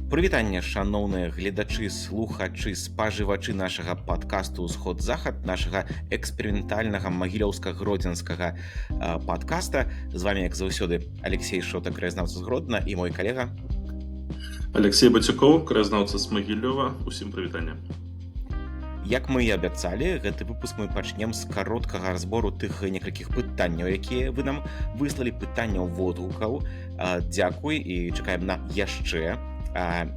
Прывітанне, шаноўныя гледачы, слухачы, спажывачы нашага падкасту «Усход-захад», нашага эксперыментальнага магілёўска-гродзенскага падкаста. З вами, як заўсёды, Алексей Шота, краязнаўца з Гродна, і мой калега Алексей Бацюкоў, краязнаўца з Магілёва. Усім прывітанне. Як мы і абяцалі, гэты выпуск мы пачнем з кароткага разбору тых некалькіх пытанняў, якія вы нам выслалі, пытанняў водгукаў. Дзякуй і чакаем на яшчэ.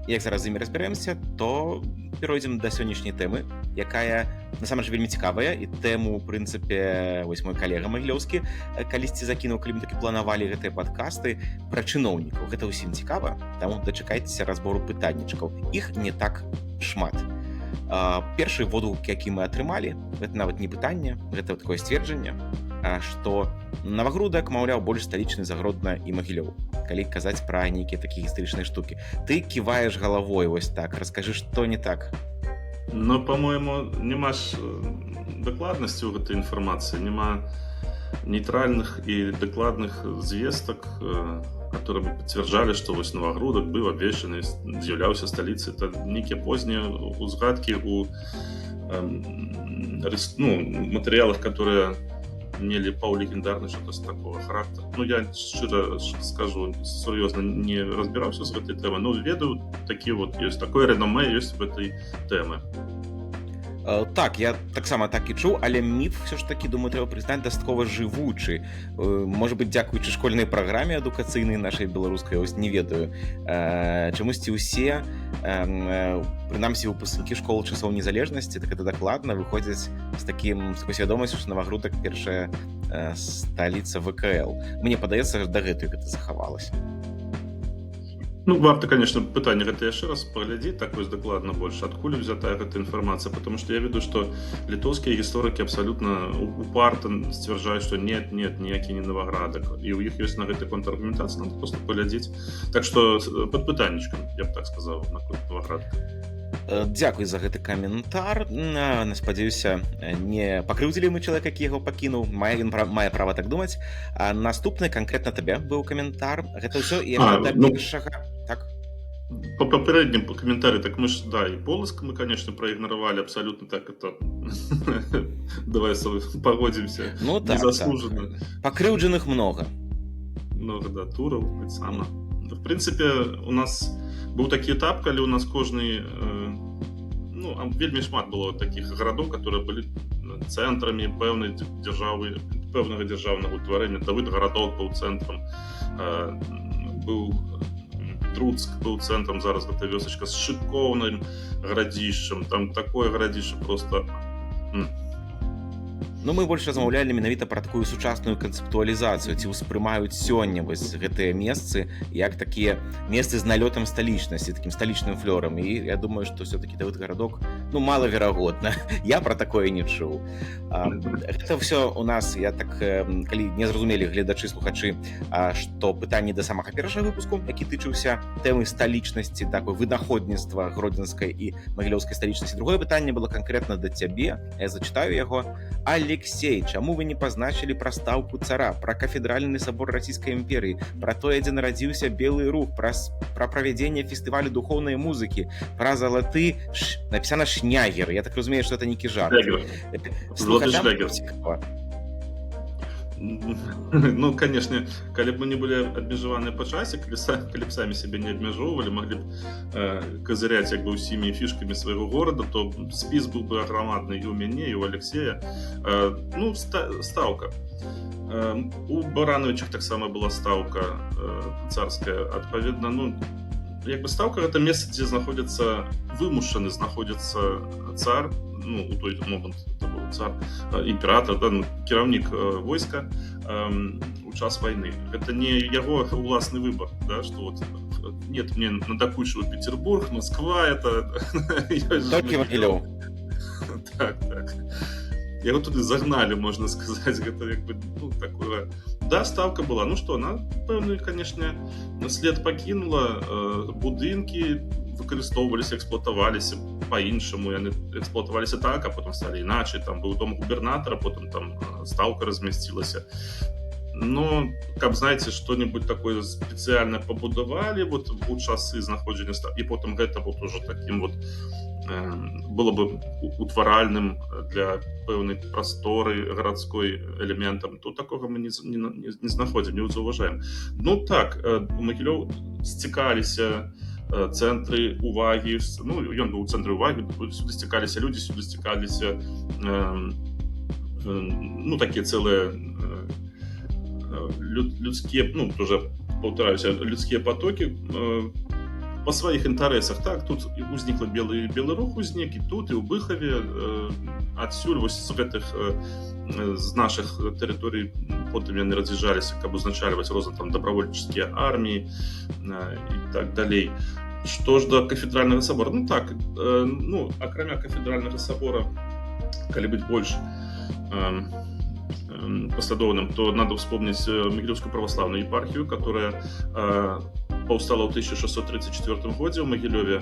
Як зараз з імі разбярэмся, то перайдзем да сённяшняй тэмы, якая насамрэч вельмі цікавая, і тэму, у прынцыпе, вось мой калега магілёўскі калісьці закінуў, калі мы такі планавалі гэтыя падкасты пра чыноўнікаў. Гэта ўсім цікава, таму дачакайцеся разбору пытаннічкаў. Іх не так шмат. Першы водгук, які мы атрымалі, гэта нават не пытанне, гэта такое сцверджанне, што Навагрудак, маўляў, больш сталічны за Гродна і Магілёў. Калі казаць пра нейкія такія гістарычныя штукі. Ты ківаеш галавой вось так, раскажы, што не так. Ну, по-моему, няма ж дакладнасці ў гэтай інфармацыі, няма нейтральных і дакладных звестак, которые бы подтверждали, что вось Навагрудак быў абвешчаны, з'яўляўся сталіцай. Это нейкія познія узгадкі у матэрыялах, которые мелі паўлегендарны что-то такого характера. Ну, я шчыра скажу, сур'ёзна не разбіраўся з гэтай тэмы, но ведаю, такі вот ёсць, такое рэноме ёсць в этой тэмы. Так, я таксама так і чуў, але міф все ж таки, думаю, трэба прызнаць, дастаткова жывучы. Можа быць, дзякуючы школьнай праграме адукацыйнай нашай беларускай, ось не ведаю. Чамусьці ўсе, прынамсі выпускнікі школ часоў незалежнасці, так это дакладна выходзяць з такой свядомасцю, што Навагрудак першая сталіца ВКЛ. Мне падаецца, дагэтуль гэта захавалася. Ну, варта, конечно, пытанне гэта яшчэ раз паглядзець, так вось дакладна больш, адкуль взятая гэта інфармацыя, потому что я ведаю, што літоўскія гісторыкі абсалютна упарта сцвярджаюць, што нет, ніякі не Наваградак, і ў іх ёсць на гэты контраргументацыя, надо просто паглядзець. Так што пад пытаннічкам, я б так сказаў, наконт Наваградка. Дзякуй за гэты каментар. Спадзяюся, не пакрыўдзілі мы чалавека, які яго пакінуў. Мае права так думаць. Наступны канкрэтна табе быў каментар. Гэта ўсё і да першага. Так? По папярэднім каментары, так мы ж, да, і поласк мы, конечно, праігнаравалі абсалютна так это. Давай пагодзімся. Ну так, незаслужана. Пакрыўджаных много. Много, да, тураў, таксама. В прынцыпе, у нас быў такі этап, калі у нас кожны, вельмі шмат было такіх гарадоў, которые былі цэнтрамі пэўнай дзяржавы, пэўнага дзяржаўнага ўтварэння. Давыд гарадок быў цэнтрам, быў Труцк быў цэнтрам, зараз гэта вёсачка з шыкоўным гарадзішчам, там такое гарадзішча просто... Ну, мы больш размаўлялі менавіта пра такую сучасную канцэптуалізацыю, ці ўспрымаюць сёння вось гэтыя месцы як такія месцы з налётам сталічнасці, такім сталічным флёрам. І я думаю, што все-таки Давыд гарадок, малаверагодна. Я пра такое не чуў. Гэта ўсё у нас, я так, калі не зразумелі гледачы, слухачы, што пытанні да самага першага выпуску, які тычыўся тэмы сталічнасці, такой вынаходніцтва гродзенскай і магілёўскай сталічнасці. Другое пытанне было канкрэтна да цябе, я зачытаю яго. Алексей, чаму вы не пазначылі пра стаўку цара, пра кафедральны сабор Расійскай імперыі, пра тое, дзе нарадзіўся белы рух, пра правядзенне фестывалю духоўнай музыкі, пра залаты, напісана Шнягер. Я так разумею, што это нейкі жарт. Шнягер. Ну, конечно, калі б мы не былі абмежаваныя па часе, калі б самі сябе не абмяжоўвалі, маглі б казыряць як бы ўсімі фішкамі свайго горада, то спіс быў бы аграмадны і ў мяне, і ў Алексея. Стаўка. У Барановичах таксама была стаўка царская. Адпаведна, як бы стаўка — гэта месца, дзе знаходзіцца вымушаны знаходзіцца цар, у той момант это быў цар, імператор, кіраўнік войска у час вайны. Гэта не яго уласны выбар, да, што вот нет, мне надакучыў Петербург, Москва, это... Толькі Магілёў. Так. Яго туды загналі, можна сказаць, гэта як бы, такое... Да, стаўка была, она, пэўны, конечно, след пакінула, будынкі выкарыстоўваліся, эксплуатаваліся па-іншаму, яны эксплуатаваліся так, а потым сталі іначай, там быў дом губернатара, потым там стаўка размясцілася. но, каб, знаеце, што-небудзь такое спецыяльна пабудавалі вот у часы знаходжання і потым гэта вот уже такім вот было бы утваральным для пэўнай прасторы гарадской элементам, то такога мы не знаходзім, не заўважаем. Ну так, у Магілёў сцікаліся цэнтры увагі, ну ён быў у цэнтры увагі, сюды сцікаліся людзі, сюды сцікаліся ну такія цэлыя людскія, ну тоже паўтараюся, людскія потокі па сваіх інтарэсах. Так, тут узнікла белы рух узнік і тут, і ў Быхаве. Адсюль вось з гэтых з нашых тэрыторый потым яны раз'язджаліся, каб узначальваць розныя там добровольческія арміі і так далей. Што ж да кафедральнага сабора? Ну так, ну акрамя кафедральнага сабора, калі быць больш паслядоўным, то надо вспомнить Магілёўскую праваслаўную епархію, которая паўстала ў 1634 годзе ў Магілёве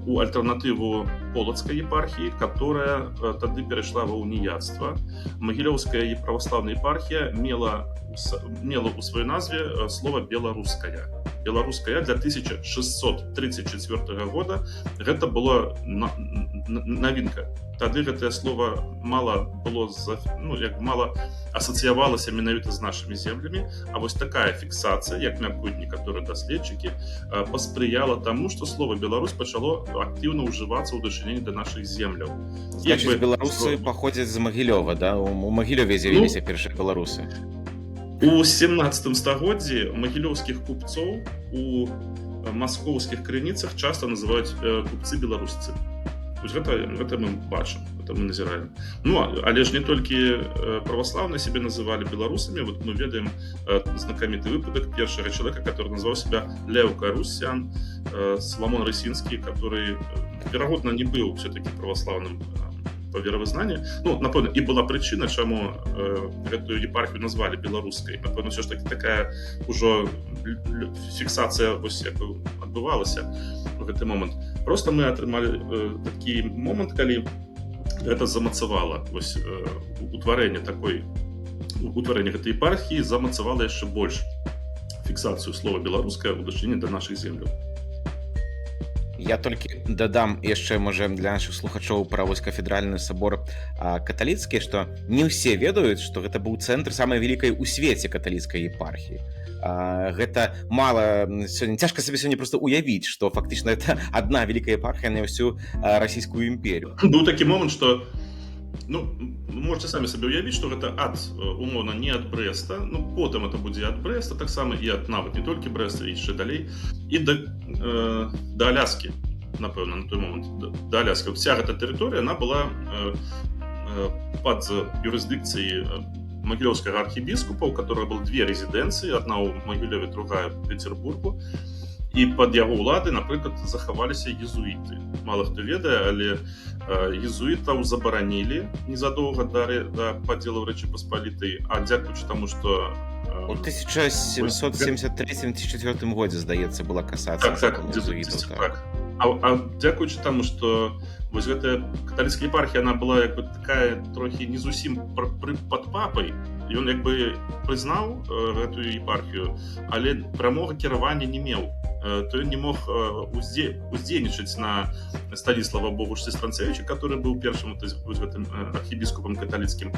у альтэрнатыву полацкай епархіі, которая тады перайшла ва уніяцтва. Магілёўская праваслаўная епархія мела у сваёй назве слова беларуская. Беларуская для 1634 года гэта была навінка. Тады гэтае слово мала было, ну, як мала асацыявалася менавіта з нашымі землямі, а вось такая фіксацыя, як мяркуюць некаторыя даследчыкі, паспрыяла таму, што слово Беларусь пачало актыўна ўжывацца ў дачыненні да нашых земляў. Значыць, беларусы паходзяць з Магілёва, да? У Магілёве з'явіліся першыя беларусы. У 17 стагоддзі магілёўскіх купцоў у маскоўскіх крыніцах часта называюць купцы-беларусцы. Гэта мы бачым, гэта мы назіраем. Ну, але ж не толькі праваслаўныя сябе называлі беларусамі. Вот мы ведаем знакаміты выпадак першага чалавека, который назваў себя Леўка Руссян, Саламон Рысінскі, который, верагодна, не быў все-таки праваслаўным по веравызнанні. Ну, напэўна, і была прычына, чаму гэтую епархію назвалі беларускай. Напэўна, все ж таки такая ўжо фіксацыя вось як адбывалася в гэты момант. Просто мы атрымалі такі момант, калі гэта замацавала вось утварэнне гэтай епархіі, замацавала яшчэ больш фіксацыю слова беларуская ў дачыненні да нашых земляў. Я толькі дадам яшчэ, можа, для нашых слухачоў пра вось кафедральны сабор каталіцкі, што не ўсе ведаюць, што гэта быў цэнтр самай вялікай у свеце каталіцкай епархіі. Гэта мала сёння, цяжка сабе сёння проста уявіць, што фактычна гэта адна вялікая епархія на ўсю расійскую імперію. Быў такі момант, што можете самі сабе ўявіць, што гэта ад умоўна не ад Брэста, ну потым это будзе ад Брэста, таксама і ад нават не толькі Брэста, і яшчэ далей, і да Аляскі, напэўна, на той момант, да Аляскі. Вся гэта тэрыторыя, она была пад юрысдыкцыяй Магілёўскага архібіскупа, у которого было две рэзідэнцыі, адна ў Магілёве, другая ў Петербургу. І пад яго ўлады, напрыклад, захаваліся езуіты. Мала хто ведае, але езуітаў забаранілі незадоўга да падзелу Рэчы Паспалітай, а дзякуючы таму, што у 1773-74 годзе, здаецца, была касацыя езуітаў. А дзякуючы таму, што вось гэтая каталіцкая епархія, она была як бы такая трохі не зусім пад папай. Ён як бы прызнаў гэтую епархію, але прамога кіравання не меў. То ён не мог уздзейнічаць на Станіслава Богушцы Станцевіча, который быў першым гэтым архібіскупам каталіцкім.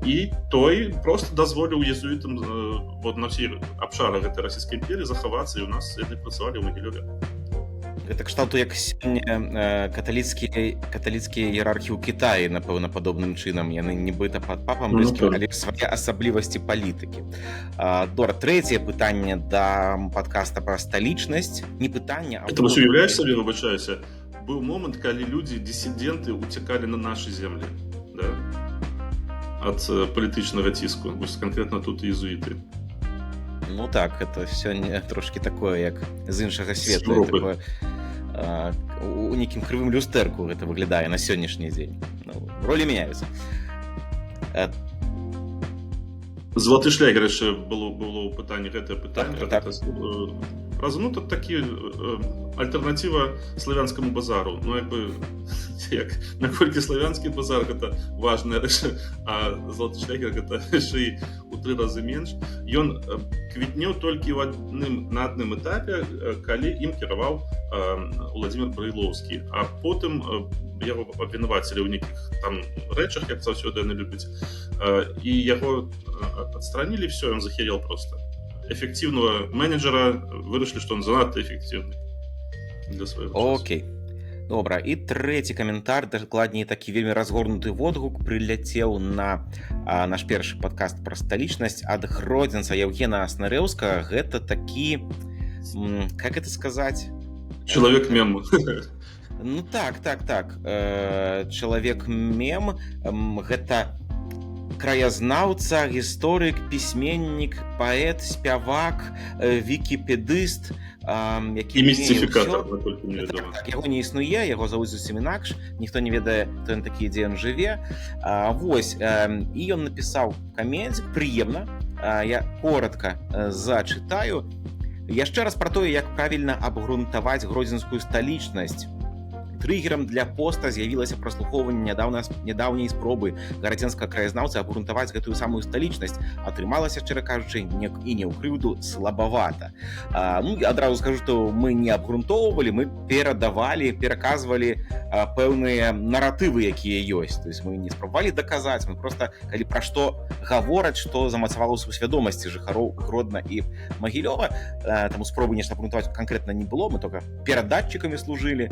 І той просто дазволіў езуітам на ўсіх абшарах гэтай расійскай імперіі захавацца, і ў нас яны працавалі ў Магілёве. Гэта кшталту як сёння каталіцкія іерархіі ў Кітаі, напэўна, падобным чынам. Яны нібыта пад папам блізкім, але свае асаблівасці палітыкі. Дора, трэцяе пытанне да падкаста пра сталічнасць. Не пытанне, а... Это вось уяўляеш сабе, выбачаюся, быў момант, калі людзі, дысідэнты уцякалі на нашы землі, да? Ад палітычнага ціску. Вось канкрэтна тут езуіты. Ну так, это сёння трошки такое, як з іншага свету. Такое, у нейкім крывым люстэрку гэта выглядае на сённяшні дзень. Ну, ролі мяняюцца. Золоты шлягер яшчэ было ў пытанні, гэтае пытанне. Так. Ну, тут такі альтэрнатыва славянскаму базару. Ну, як бы, наколькі славянскі базар гэта важная рэч, а золоты шлягер гэта яшчэ і у 3 разы менш. Ён квітнеў толькі на адным этапе, калі ім кіраваў Владзімір Брайлоўскі, а потым яго абвінавацілі ў нейкіх там рэчах, як заўсёды яны любяць, і яго адстранілі, все, ён захерел просто. Эфективного менеджера вырашылі, што он занадта эфективны для свайго часу. Окей. Добра, і трэці каментар, дакладней такі вельмі разгорнуты водгук прыляцеў на наш першы падкаст пра сталічнасць ад гродзенца Евгена Аснарэўскага. Гэта такі, как это сказаць? Чалавек-мем. Ну так. Чалавек-мем, гэта краязнаўца, гісторык, пісьменнік, паэт, спявак, вікіпедыст, які і містыфікатар, наколькі невядома. Так, яго не існуе, яго завуць зусім інакш, ніхто не ведае, хто ён такі, дзе ён жыве. Вось, і ён напісаў камент, прыемна, я коротка зачытаю. Яшчэ раз пра тое, як правільна абгрунтаваць гродзенскую сталічнасць. Триггером для поста з'явілася праслухоўванне нядаўняй спробы гарадзенскага краязнаўцы абгрунтаваць гэтую самую сталічнасць. Атрымалася, шчыра кажучы, і не ў крыўду, слабавата. Адразу скажу, што мы не абгрунтоўвалі, мы пераказвалі пэўныя наратывы, якія ёсць. То есть мы не спрабавалі даказаць, мы проста, калі пра што гавораць, што замацавала ў свядомасці жыхароў Гродна і Магілёва, таму спробы нешта абгрунтаваць канкрэтна не было, мы толькі перадатчыкамі служылі.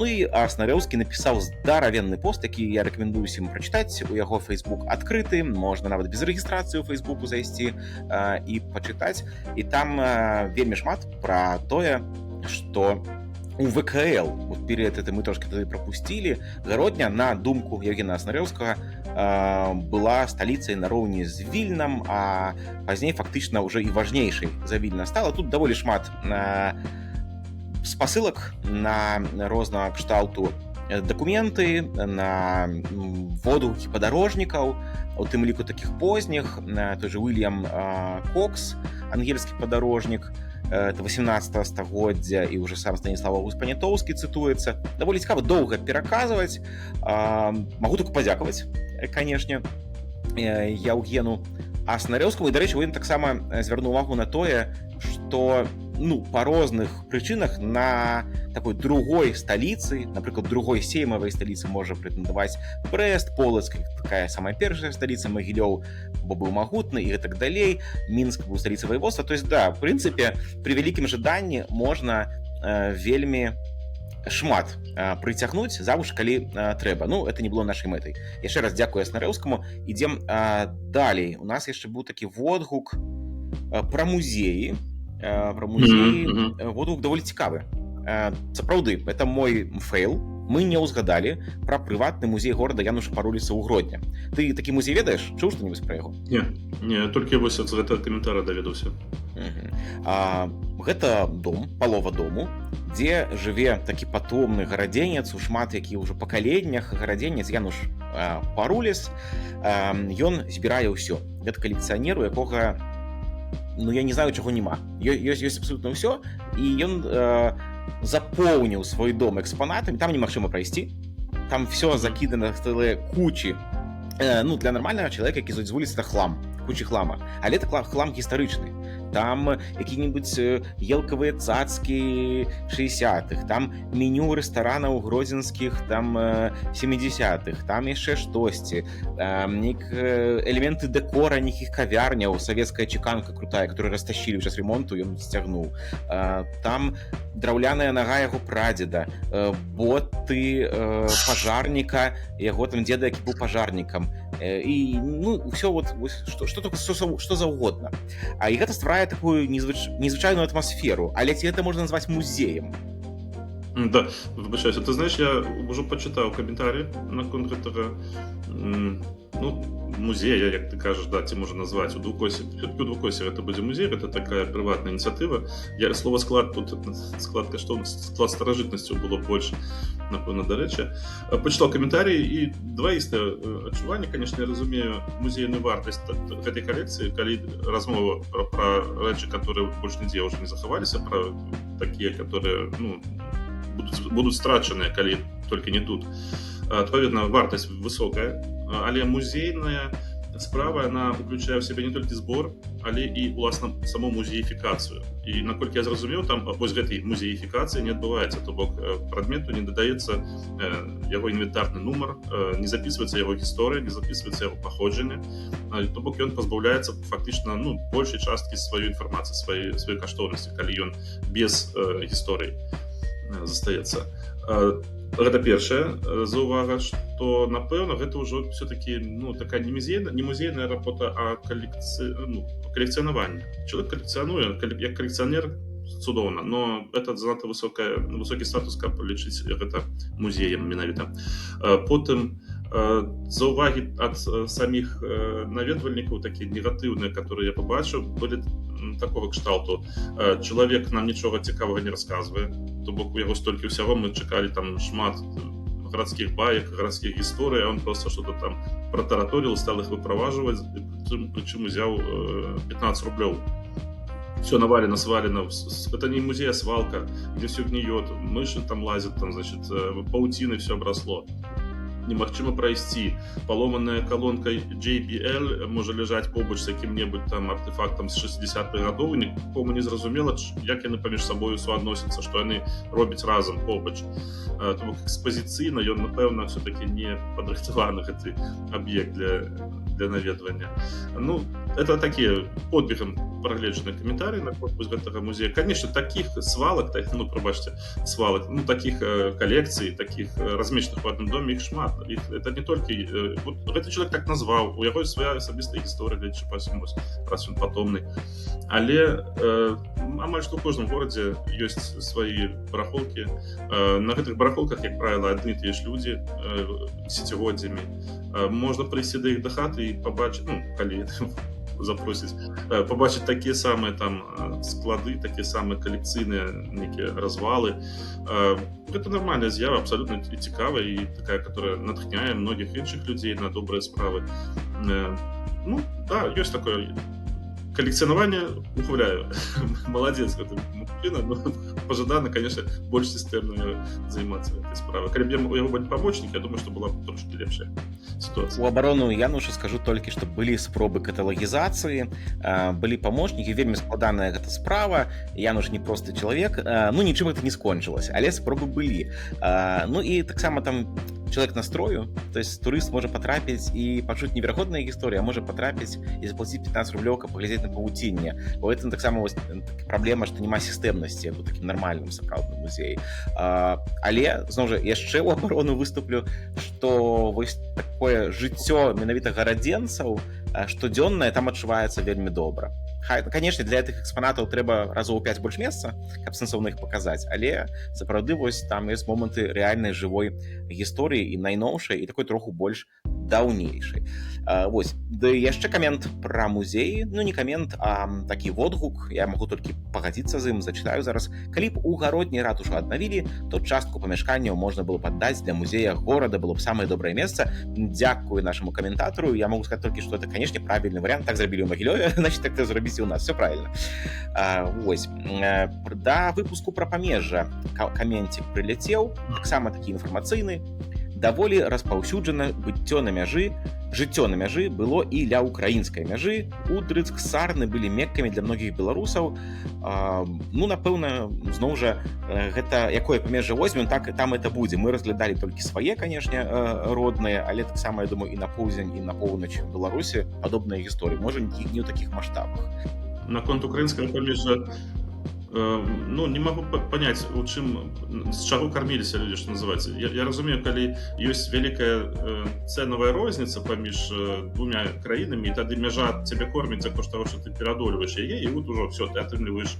І Аснарэўскі напісаў здаравенны пост, які я рэкамендую усім прачытаць. У яго Facebook адкрыты, можна нават без рэгістрацыі ў Фейсбуку зайсці і пачытаць. І там вельмі шмат пра тое, што у ВКЛ, вот перед этим мы трошки тады пропустили, Гродня, на думку Евгена Аснарэўскага, была сталіцай нароўні з Вільнам, а пазней фактычна ўжо і важнейшай за Вільна стала. Тут даволі шмат спасылак на рознага кшталту дакументы, на водгукі падарожнікаў, у тым ліку такіх позніх, той же Уильям Кокс, ангельскі падарожнік, это 18 стагоддзя, і ўжо сам Станіслав Аўгуст Панятоўскі цытуецца. Даволі цікава доўга пераказваць. Магу толькі падзякаваць, канешне, Евгену Аснарэўскаму. І, дарэчы, ён таксама звярнуў увагу на тое, што па розных прычынах на такой другой сталіцы, напрыклад, другой сеймавай сталіцы можа прэтэндаваць Брэст, Полацк, такая самая першая сталіца, Магілёў, бо быў магутны і гэтак далей, Мінск быў сталіцай ваеводства. То есть, да, в прынцыпе, пры вялікім жаданні можна вельмі шмат прыцягнуць завуж, калі трэба. Это не было нашай мэтай. Яшчэ раз дзякую Аснарэўскаму. Ідзем далей. У нас яшчэ быў такі водгук пра музеі. Водгук даволі цікавы. Сапраўды, это мой фейл. Мы не ўзгадалі пра прыватны музей горада Януша Паруліса ў Гродні. Ты такі музей ведаеш? Чуў што-небудзь пра яго? Не, толькі вось з гэтага каментара даведаўся. Гэта дом, палова дому, дзе жыве такі патомны гарадзенец, у шмат які ўжо пакаленнях гарадзенец Януш Паруліс. Ён збірае ўсё. Гэта калекцыянер, у якога, я не знаю, чаго няма. Ёсць абсолютна ўсё, і ён запоўніў свой дом экспанатамі, там немагчыма прайсці, там все закідана цэлыя кучы. Для нармальнага чалавека, які зойдзе з вуліцы, это хлам, кучы хлама. Але это хлам гістарычны. Там які-небудзь елкавыя цацкі 60-х, там меню рэстаранаў гродзенскіх, там 70-х, там яшчэ штосьці, элементы дэкора нейкіх кавярняў, савецкая чеканка крутая, которую растащілі ў час ремонту, ён сцягнуў. Там драўляная нага яго прадзеда, боты пажарніка, яго там дзеда, які быў пажарнікам. І ўсё што заўгодна. І гэта стварае такую незвычайную атмасферу, але ці гэта можна назваць музеем? Да, вибачайся, ты знаешь, я уже почитав коментарі наконт гэтага музея, як ты кажаш, да, ці можна назваць у Двукосі гэта будзе музей, гэта такая прыватная ініцыятыва. Слова склад тут, склад старажытнасцяў было больш, напэўна, дарэчы. Пачытаў каментарі і дваістае адчуванне, конечно, я разумею музейную вартасць гэтай калекцыі, калі размова пра рэчы, которые больш нідзе ўжо не захаваліся, пра такія, которые, будуць страчаныя, калі толькі не тут. Адпаведна, вартасць высокая, але музейная справа она уключае ў сябе не толькі збор, але і уласна саму музеіфікацыю. І наколькі я зразумеў, там вось гэтай музеіфікацыі не адбываецца, то бок прадмету не дадаецца яго інвентарны нумар, не записываецца яго гісторыя, не записываецца яго паходжанне, то бок ён пазбаўляецца фактычна большай часткі сваёй інфармацыі, сваёй каштоўнасці, калі ён без гісторыі застаецца. Гэта першая заўвага, што напэўна гэта ўжо все-таки такая не музейная работа, а калекцыянаванне. Чалавек калекцыянуе, як калекцыянер цудоўна, но это занадта высокі статус, каб лічыць гэта музеем менавіта. Потым заўвагі ад саміх наведвальнікаў такія негатыўныя, которые я пабачыў, былі такого кшталту. Чалавек нам нічога цікавага не расказвае, то бок у яго столькі ўсяго, мы чакалі там шмат гарадскіх баек, гарадскіх гісторый, а он просто что-то там протараторил, стал их выправаживать, причем узял 15 рублёў. Все навалено, свалено. Это не музей, а свалка, где все гниет, мыши там лазят, там, значит, паутиной все обросло. Немагчыма прайсці. Паломаная колонка JBL можа ляжаць побач з якім-небудзь там артефактам з 60-х гадоў, нікому не зразумела, як яны паміж сабою суадносяцца, што яны робяць разам побач. То бок экспазіцыйна ён, напэўна, все-таки не падрыхтаваны гэты аб'ект для наведвання. Это такія подбегам прагледжаныя каментарыі наконт гэтага музея. Конечно, таких свалак, прабачце, свалак, таких калекцый, таких размешчаных в адным доме, іх шмат. Это не толькі гэты чалавек так назваў, у яго свая асабістая гісторыя, гледзячы па ўсім, раз ён патомны. Але амаль што ў кожным горадзе ёсць свае барахолкі. На гэтых барахолках, як правіла, адны і тыя ж людзі дзесяцігоддзямі. Можна прыйсці да іх да хаты і пабачыць, калі запросіць, пабачыць такія самыя там склады, такія самыя калекцыйныя нейкія развалы. Гэта нармальная з'ява, абсалютна цікавая і такая, которая натхняе многіх іншых людзей на добрыя справы. Да, ёсць такое калекцыянаванне, ухваляю. Маладзец гэты мужчына, но пажадана, конечно, больш сістэмна займацца гэтай справай. Калі б у яго быў памочнік, я думаю, што была б трошки лепшая сітуацыя. У абарону Януша скажу толькі, што былі спробы каталагізацыі, былі памочнікі, вельмі складаная гэта справа. Януш не просты чалавек, нічым гэта не скончылася, але спробы былі. І таксама там чалавек настрою, то есть турыст можа патрапіць і пачуць неверагодныя гісторыі, а можа патрапіць і заплаціць 15 рублёў, каб паглядзець на павуцінне. У гэтым таксама праблема, што няма сістэмнасці у такім нармальным сапраўдным музеі. Але, зноў жа, яшчэ ў абарону выступлю, што вось такое жыццё менавіта гарадзенцаў штодзённае там адчуваецца вельмі добра. Конечно, для гэтых экспанатаў трэба разоў 5 больш месца, каб сэнсоўна іх паказаць, але сапраўды вось там ёсць моманты рэальнай жывой гісторыі і найноўшай, і такой троху больш даўнейшай. Вось, да яшчэ камент пра музеі, не камент, а такі водгук, я магу толькі пагадзіцца з ім, зачытаю зараз. Калі б у гародні ратушу аднавілі, то частку памяшканняў можна было паддаць для музея горада, было б самае добрае месца. Дзякую нашаму каментатару, я могу сказаць толькі, што это, канешне, правільны варыянт, так зрабілі ў Магілёве, значит, так зрабіць і ў нас, все правильно. Вось, да выпуску пра памежжа каменцік прыляцеў, таксама такі інфармацыйны. Даволі распаўсюджана жыццё на мяжы было і ля украінскай мяжы. Удрыцк, Сарны былі меккамі для многіх беларусаў. Напэўна, зноў жа, гэта якое памежжа возьмем, так і там это будзе. Мы разглядалі толькі свае, канешне, родныя, але таксама, я думаю, і на поўдзень, і на поўнач Беларусі падобныя гісторыі. Можа, не ў такіх маштабах. Наконт украінскага памежжа, не могу понять, з чаго карміліся людзі, што называецца. Я разумею, калі ёсць вялікая цэнавая розніца паміж двумя краінамі, і тады мяжа цябе корміць за кошт таго, што ты пераадольваеш яе, і вот ужо все, ты атрымліваеш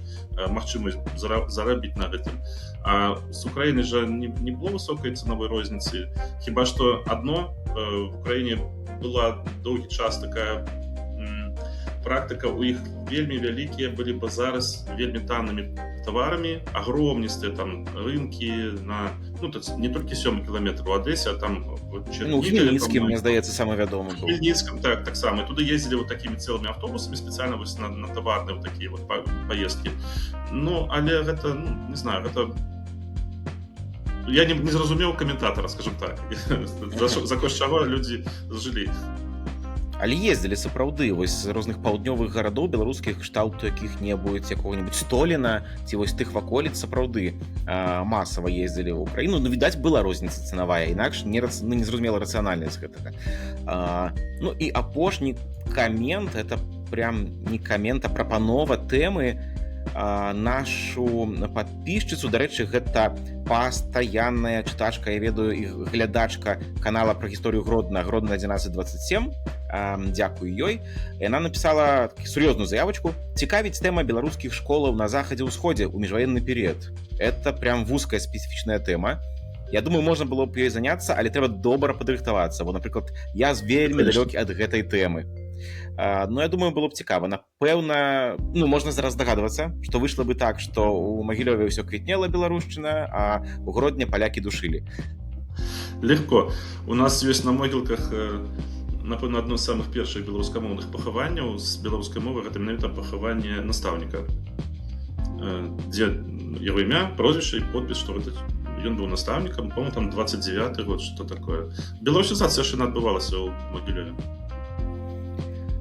магчымасць зарабіць на гэтым. А з Украіны жа не было высокай цэнавой розніцы. Хіба што адно, в Украіне была доўгі час такая практыка, у іх вельмі вялікія былі базары з вельмі таннымі таварамі, агромністыя там рынкі на, не толькі 7 кіламетраў у Адэсе, а там Хмельніцкім, мне здаецца, самы вядомы быў. Хмельніцкім, таксама. Туды ездзілі такімі цэлымі аўтобусамі спецыяльна на таварныя такія паездкі. Але гэта, не знаю, гэта... Я не зразумеў каментатара, скажем так. За кошт чаго людзі жылі. Але ездзілі сапраўды вось з розных паўднёвых гарадоў беларускіх кшталту якіх-небудзь якога-небудзь Століна ці вось тых ваколіц сапраўды масава ездзілі ў Украіну. Ну, відаць, была розніца цанавая, інакш незразумела рацыянальнасць гэтага. Ну і апошні камент, это прям не камент, а прапанова тэмы. Нашу падпісчыцу, дарэчы, гэта пастаянная чытачка, я ведаю, і глядачка канала пра гісторыю Гродна 1127. Дзякую ёй. Яна напісала сур'ёзную заявачку. Цікавіць тэма беларускіх школаў на захадзе ўсходзе ў міжваенны перыяд. Это прям вузкая спецыфічная тэма. Я думаю, можна было б ёй заняцца, але трэба добра падрыхтавацца. Бо, напрыклад, я вельмі далёкі ад гэтай тэмы. Ну, я думаю, было б цікава. Напэўна, ну, можна зараз здагадвацца, што выйшла бы так, што ў Магілёве ўсё квітнела беларушчына, а ў Гродні палякі душылі. Легко. У нас ёсць на могілках, напэўна, адно з самых першых беларускамоўных пахаванняў з беларускай мовы, гэта менавіта пахаванне настаўніка, дзе яго імя, прозвішча і подпіс, што гэта ён быў настаўнікам, по-моему, там 29-й год, што такое. Беларусізацыя яшчэ адбывалася ў Магілёве.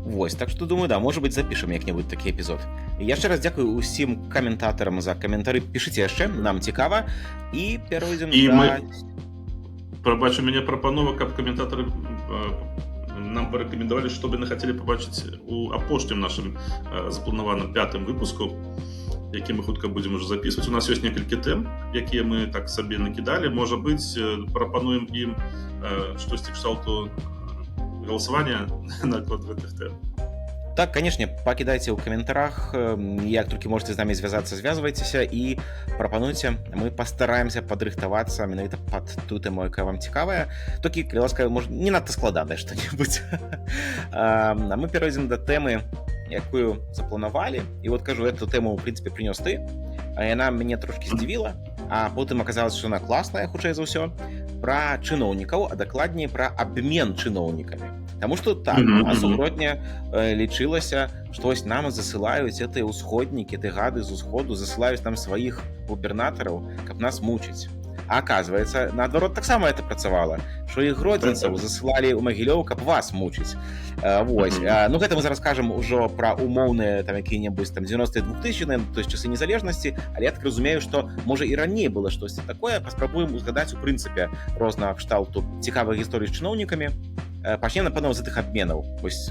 Вось, так што, думаю, да, можа быць, запішам як-небудзь такі эпізод. Яшчэ раз дзякую ўсім каментатарам за каментары. Пішыце яшчэ, нам цікава. І перайдзем да... Прабачу, мяне прапанова, каб каментатары нам парэкамендавалі, што бы яны хацелі пабачыць у апошнім нашым запланаваным 5-м выпуску, які мы хутка будзем ужо запісваць. У нас ёсць некалькі тэм, якія мы так сабе накідалі. Можа быць, прапануем ім штосьці кшталту галасавання наконт гэтых тэм. Так, канешне, пакідайце ў каментарах, як толькі можаце з намі звязацца, звязвайцеся і прапануйце. Мы пастараемся падрыхтавацца менавіта пад тую тэму, якая вам цікавая. Толькі, калі ласка, можа, не надта складанае што-небудзь. А мы перайдзем да тэмы, якую запланавалі. І вот кажу, эту тэму, ў прынцыпе, прынёс ты. Яна мяне трошкі здзівіла, а потым аказалася, што яна класная, хутчэй за ўсё, пра чыноўнікаў, а дакладней пра абмен чыноўнікамі. Таму што так, у нас у Гродні лічылася, што вось нам засылаюць гэтыя ўсходнікі, ты гады з усходу, засылаюць нам сваіх губернатараў, каб нас мучыць. А аказваецца, наадварот, таксама это працавала, што і гродзенцаў засылалі ў Магілёў, каб вас мучыць. Вось. Ну, гэта мы зараз кажам ужо пра умоўныя там якія-небудзь там 90-е 2000-е, то есть часы незалежнасці, але я так разумею, што можа і раней было штосьці такое. Паспрабуем узгадаць у прынцыпе рознага кшталту цікавых гісторый з чыноўнікамі. Пачнем, напэўна, з гэтых абменаў. Вось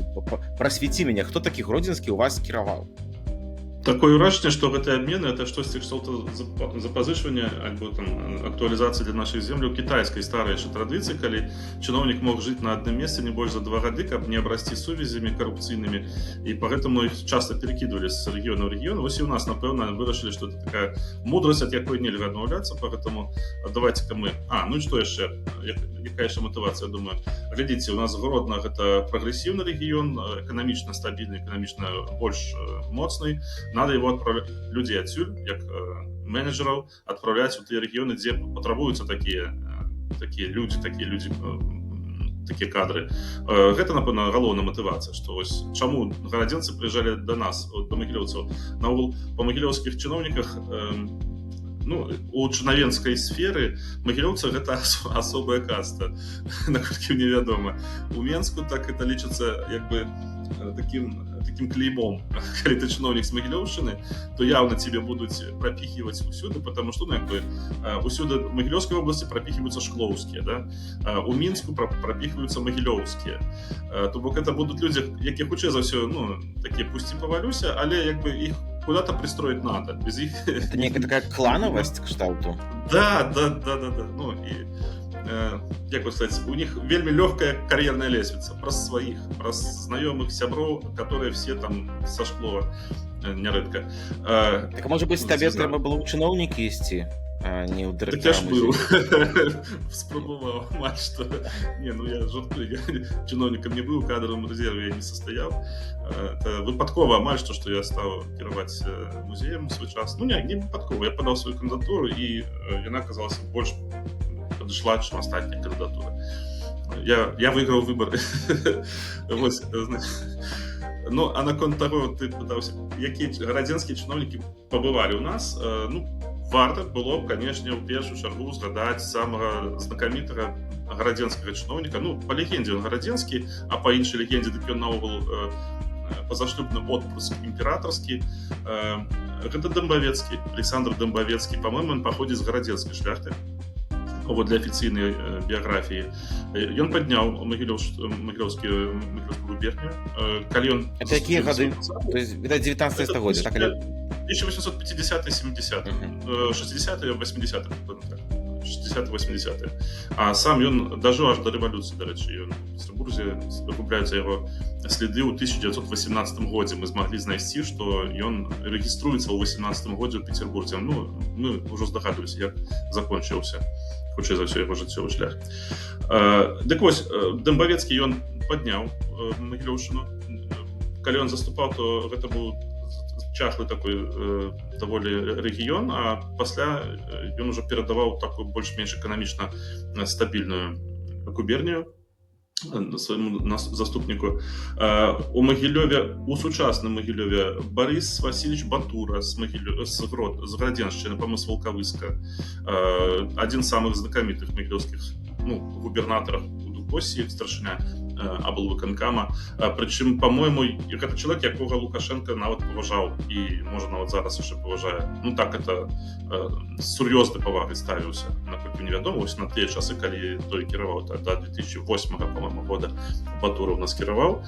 прасвяці мяне, хто такі гродзенскі ў вас кіраваў? Такое ўражанне, што гэтыя абмены это штосьці кшталту запазычвання альбо там актуалізацыі для нашых земляў кітайскай старай яшчэ традыцыі, калі чыноўнік мог жыць на адным месцы не больш за 2 гады, каб не абрасці сувязямі карупцыйнымі, і пагэтаму іх часта перакідвалі з рэгіёна ў рэгіён. Вось і ў нас, напэўна, вырашылі, што это такая мудрасць, ад якой нельга адмаўляцца, пагэтаму давайце-ка мы... Ну і што яшчэ? Якая яшчэ матывацыя, думаю? Глядзіце, у нас Гродна гэта прагрэсіўны рэгіён, эканамічна стабільны, эканамічна больш моцны. Надо его отправлять, людей отсюль, как менеджеров, отправлять в те регионы, где потребуются такие люди, такие кадры. Это, напэўна, галоўная матывацыя, што вось чаму гарадзенцы прыязджалі да нас, до магілёўцаў. Наогул, па магілёўскіх чыноўніках, у чынавенскай сферы магілёўцы гэта асобая каста, наколькі мне вядома. У Менску так это лічыцца як бы таким клеймом. Калі ты чыноўнік з Магілёўшчыны, то явно тебе будуць прапіхіваць усюды, потому что, усюды в Магілёўскай области прапіхіваюцца шклоўскія, да? У Мінску прапіхваюцца магілёўскія. То бок это будуць людзі, якія хутчэй за ўсё, такія пусцім павалюся, але як бы іх куда-то пристроить надо. Без их... Это некая такая клановость кшталту? Да. Ну и як бы сказать, у них вельмі легкая кар'ерная лесвіца праз сваіх, праз знаёмых сяброў, которые все там са шклова нярэдка. Так а можа быць, табе трэба было ў чыноўнікі ісці, а не ў дырэктара? Так я ж быў. Спрабаваў амаль што. Я жартую, я чыноўнікам не быў, у кадровым рэзерве я не састаяў. Это выпадкова амаль што я стаў кіраваць музеем у свой час. Не выпадкова, я падаў сваю кандыдатуру, і яна аказалася больш подошла, чым астатняя кандидатура. Я выиграл выборы. А наконт того, ты пытаўся, якія гарадзенскія чыноўнікі пабывалі у нас, варта было б, канешне, у першую чаргу згадаць самага знакамітага гарадзенскага чыноўніка. Ну, па легендзе ён гарадзенскі, а па іншай легендзе дык ён наогул пазашлюбны отпрыск імператарскі. Гэта Дамбавецкі, Александр Дамбавецкі, па-мойму, ён паходзіць з гарадзенскай шляхты. Вот для афіцыйнай біяграфіі. Ён падняў магілёўскую губернію. Калі ён... Это якія гады? То есть, это 19 стагоддзя, так? 1850-е, 70-е, 60-е, 80-е, 60-80-е. А сам ён дажыў аж да рэвалюцыі, дарэчы. Ён в Петербурзе выкупляюцца яго следы ў 1918 годзе. Мы змаглі знайсці, што ён рэгіструецца ў 18 годзе ў Петербурзе. Ну, мы ўжо здагадваліся, як закончыўся, хутчэй за ўсё, яго жыццёвы шлях. Дык вось, Дамбавецкі ён падняў Магілёўшчыну. Калі ён заступаў, то гэта быў чахлы такой даволі рэгіён, а пасля ён ужо перадаваў такую больш-менш эканамічна стабільную губернію свайму заступніку. У Магілёве, у сучасным Магілёве Барыс Васильевич Батура з Градзеншчыны, па-моему, з Валкавыска. Адзін з самых знакамітых магілёўскіх губернатараў у Дукосі, старшыня аблвыканкама. Прычым, па-мойму, гэта чалавек, якога Лукашенко нават паважаў і, можа, нават зараз яшчэ паважае. Ну так, это з сур'ёзнай павагай ставіўся, наколькі невядома, вось на тыя часы, калі той кіраваў, да 2008, па-мойму, года Батура ў нас кіраваў.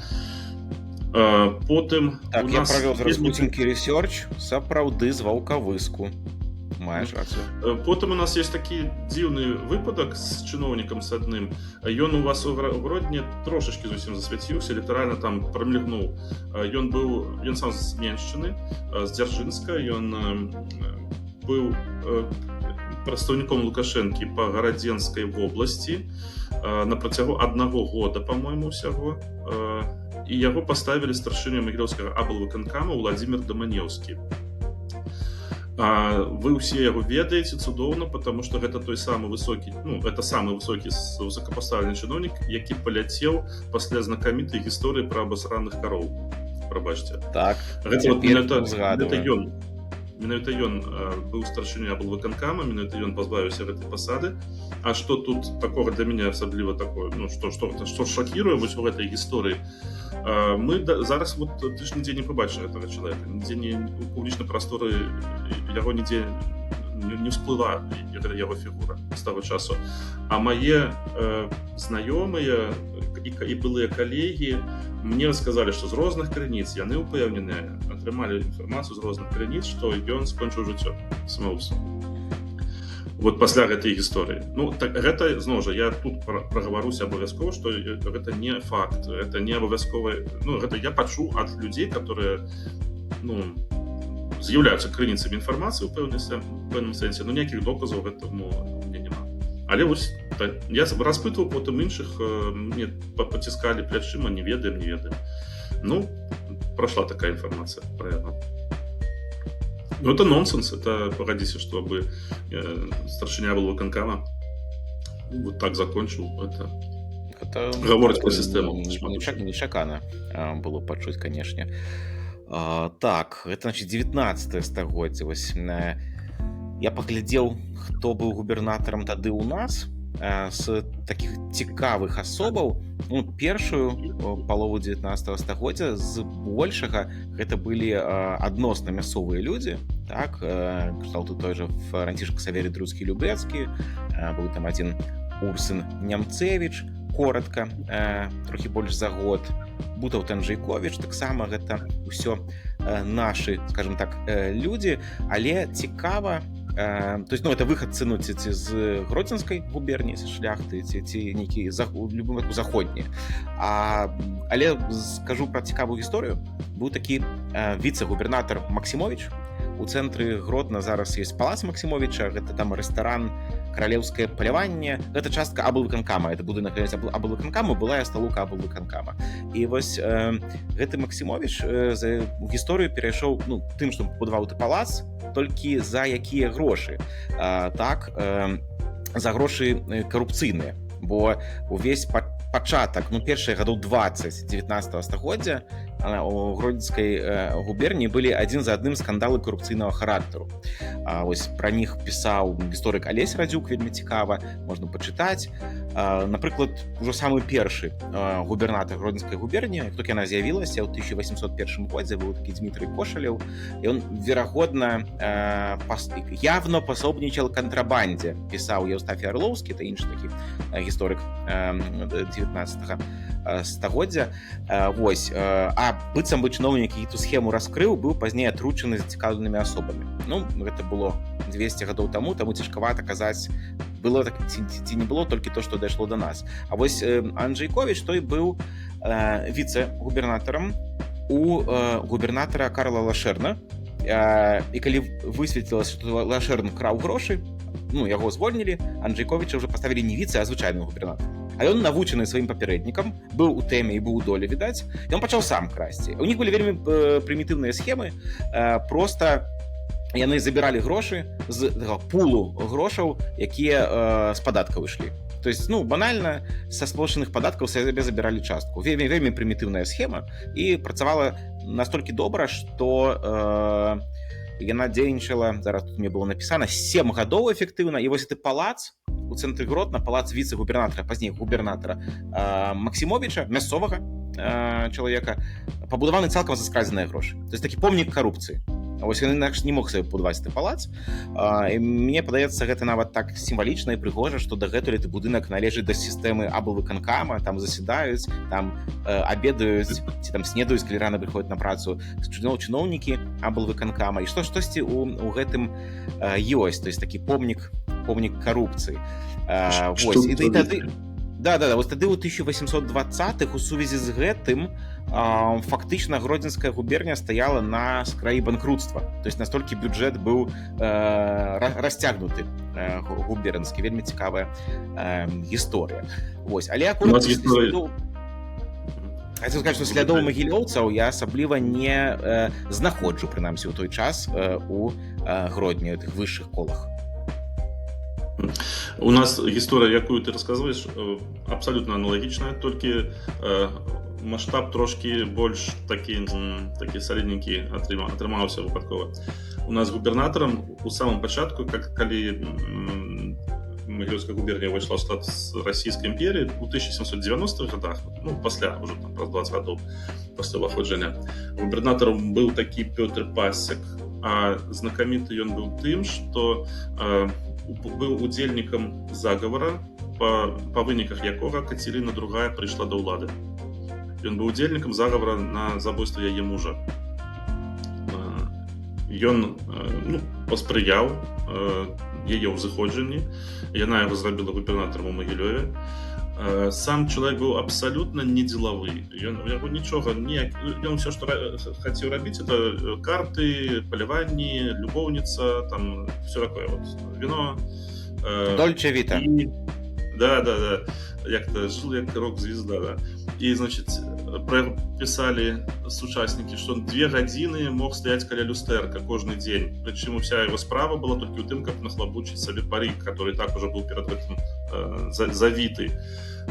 Потым... Так, я правёў зараз хуценькі рэсёрч, сапраўды з Валкавыску. Маеш рацыю. Потым у нас есть такі дзіўны выпадак з чыноўнікам з адным. Ён у вас у Гродні трошачкі зусім засвяціўся, літаральна там прамільгнуў. Ён сам з Меншчыны, з Дзяржынска. Ён быў прадстаўніком Лукашэнкі па Гарадзенскай вобласці на працягу 1 года, па-мойму, усяго. І яго паставілі старшынёй магілёўскага аблвыканкама Владзімір Даманеўскі. Вы ўсе яго ведаеце цудоўна, потому што гэта той самы высокі, это самы высокі высокапастаўлены чыноўнік, які паляцеў пасля знакамітай гісторыі пра абасраных кароў. Прабачце. Так, Менавіта ён быў старшынёй аблвыканкама, менавіта ён пазбавіўся гэтай пасады. А што тут такога для мяне асабліва такое, што шакіруе вось у гэтай гісторыі? Мы зараз ты ж нідзе не пабачылі гэтага чалавека, нідзе у публічнай прасторы яго нідзе не всплыла яго фігура з таго часу. А мае знаёмыя і былыя калегі мне расказалі, што з розных крыніц яны ўпэўненыя, атрымалі інфармацыю з розных крыніц, што ён скончыў жыццё самагубствам. Вот пасля гэтай гісторыі. Так гэта, зноў жа, я тут прагаваруся абавязкова, што гэта не факт, гэта не абавязкова. Гэта я пачуў ад людзей, которые з'яўляюцца крыніцамі інфармацыі ў пэўным сэнсе, ніякіх доказаў гэтаму мне няма. Але вось я распытваў потым іншых, мне паціскалі плячыма, не ведаем. Прайшла такая інфармацыя пра яго. Это нонсенс, это, погодите, чтобы старшыня аблвыканкама вот так закончил, это гаворыць пра сістэму. Нечакана было пачуць, канешне. Так, это, значит, 19 стагоддзе. Я паглядзеў, хто быў губернатарам тады ў нас, з такіх цікавых асобаў. Першую палову 19 стагоддзя з большага гэта былі адносна мясцовыя людзі, так, кшталту той жа Францішк Саверый Друцкі-Любецкі, быў там адзін Урсын Нямцевіч, коротка, трохі больш за год, Бутаў Танжайковіч, таксама гэта ўсё нашы, скажем так, людзі, але цікава, то есть, это выхадцы ці з Гродзенскай губерніі, з шляхты, ці нейкі любым заходні. Але скажу пра цікавую гісторыю. Быў такі віцэ-губернатар Максімовіч. У цэнтры Гродна зараз ёсць палац Максімовіча, гэта там рэстаран «Каралеўскае паляванне». Гэта частка аблвыканкама, это будынак аблвыканкама, былая сталука аблвыканкама. І вось гэты Максімовіч у гісторыю перайшоў тым, што пабудаваў ты палац, толькі за якія грошы. Так, за грошы карупцыйныя. Бо увесь пачатак, першыя гадоў 20 19 стагоддзя у гродзенскай губерніі былі адзін за адным скандалы карупцыйнага характару. Вось пра них пісаў гісторык Алесь Радзюк, вельмі цікава, можна пачытаць. Напрыклад, ужо самы першы губернатар гродзенскай губерніі, як толькі яна з'явілася ў 1801 годзе, быў такі Дмітрый Кошалеў, і он верагодна явно пособнічал кантрабандзе, пісаў Еўстафій Арлоўскі, та іншы такі гісторык 19 стагоддзя. Вось, а быццам бы чыноўнік, які ту схему раскрыў, быў пазней атручаны зацікаўленымі асобамі. Ну, гэта было 200 гадоў таму цяжкавата казаць, было так ці не было, толькі то, што дайшло да нас. А вось Анджейковіч той быў віцэ-губернатарам у губернатара Карла Лашэрна, і калі высветлілася, што Лашэрн краў грошы, ну, яго звольнілі, Анджейковіча ўжо паставілі не віцэ, а звычайным губернатарам. А ён, навучаны сваім папярэднікам, быў у тэме і быў у долі, відаць, ён пачаў сам красці. У них былі вельмі прымітыўныя схемы, проста яны забіралі грошы з пулу грошаў, якія з падаткаў ішлі. То есть, ну, банальна, са сплочаных падаткаў сабе забіралі частку. Вельмі прымітыўная схема, і працавала настолькі добра, што яна дзейнічала, зараз тут мне было напісана, 7 гадоў эфектыўна, і вось гэты палац у цэнтры Гродна, палац віцэ-губернатара, пазней губернатара Максімовіча, мясцовага чалавека, пабудаваны цалкам за скрадзеныя грошы. То есть такі помнік карупцыі. Вось ён інакш не мог сабе пабудаваць гэты палац. І мне падаецца, гэта нават так сімвалічна і прыгожа, што дагэтуль гэты будынак належыць да сістэмы аблвыканкама, там засядаюць, там абедаюць, ці там снедаюць, калі рана прыходзяць на працу чыноўнікі аблвыканкама. І штосьці ў гэтым ёсць, то есть такі помнік карупцыі. Вось, і тады... Да, вось тады ў 1820-х у сувязі з гэтым фактычна гродзенская губерня стаяла на скраі банкрутства. То есть настолькі бюджэт быў расцягнуты губернскі. Вельмі цікавая гісторыя. Вось, але акурат хацеў сказаць, што слядоў магілёўцаў я асабліва не знаходжу, прынамсі, у той час у Гродні, у тых высшых колах. У нас гісторыя, якую ты расказваеш, абсалютна аналагічная, толькі маштаб трошкі больш такі салідненькі атрымаўся выпадкова. У нас губернатарам у самым пачатку, калі Магілёўская губернія ўвайшла ў склад Расійскай імперіі у 1790-х годах, ну, пасля, ўжо там праз 20 гадоў пасля ўваходжання, губернатарам быў такі Пётр Пасек, а знакаміты ён быў тым, што быў удзельнікам загавара, па выніках якога Кацярына II прыйшла да ўлады. Ён быў удзельнікам загавара на забойства яе мужа. Ён паспрыяў яе ўзыходжанні, яна яго зрабіла губернатарам у Магілёве. Сам чалавек быў абсалютна не дзелавы. Ён ўсё, што хацеў рабіць, это карты, паляванні, любоўніца, там все такое вот. Віно. Дольче Віта. Да. Як-то жил як рок-звезда, да. І, значит, пра яго пісалі сучаснікі, што 2 гадзіны мог стаяць каля люстэрка кожны дзень. Прычым уся яго справа была толькі ў тым, каб нахлабучыць сабе парык, который так уже быў перад гэтым завіты.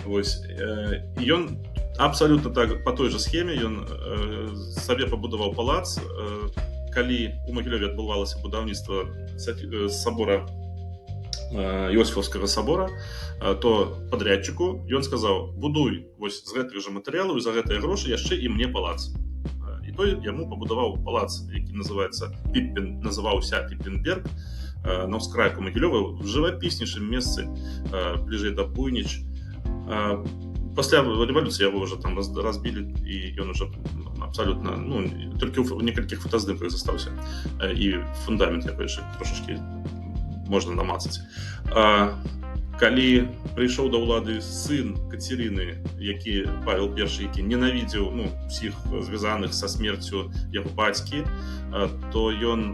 Вось. І ён абсалютна так, па той жа схеме, ён сабе пабудаваў палац. Калі у Магілёве адбывалася будаўніцтва сабора, Іосифаўскага сабора, то падрядчыку ён сказаў: будуй вось з гэтых жа матэрыялаў і за гэтыя грошы яшчэ і мне палац. І той яму пабудаваў палац, які называўся Піппенберг, на ўскрайку Магілёва, в жывапіснейшым месцы, бліжэй да Буйніч. Пасля рэвалюцыі яго ўжо там разбілі, і ён уже абсалютна, толькі ў некалькіх фотаздымках застаўся, і фундамент яго яшчэ трошачкі можна намацаць. Калі прыйшоў да ўлады сын Кацярыны, які Павел I, які ненавідзеў усіх звязаных са смерцю яго бацькі, то ён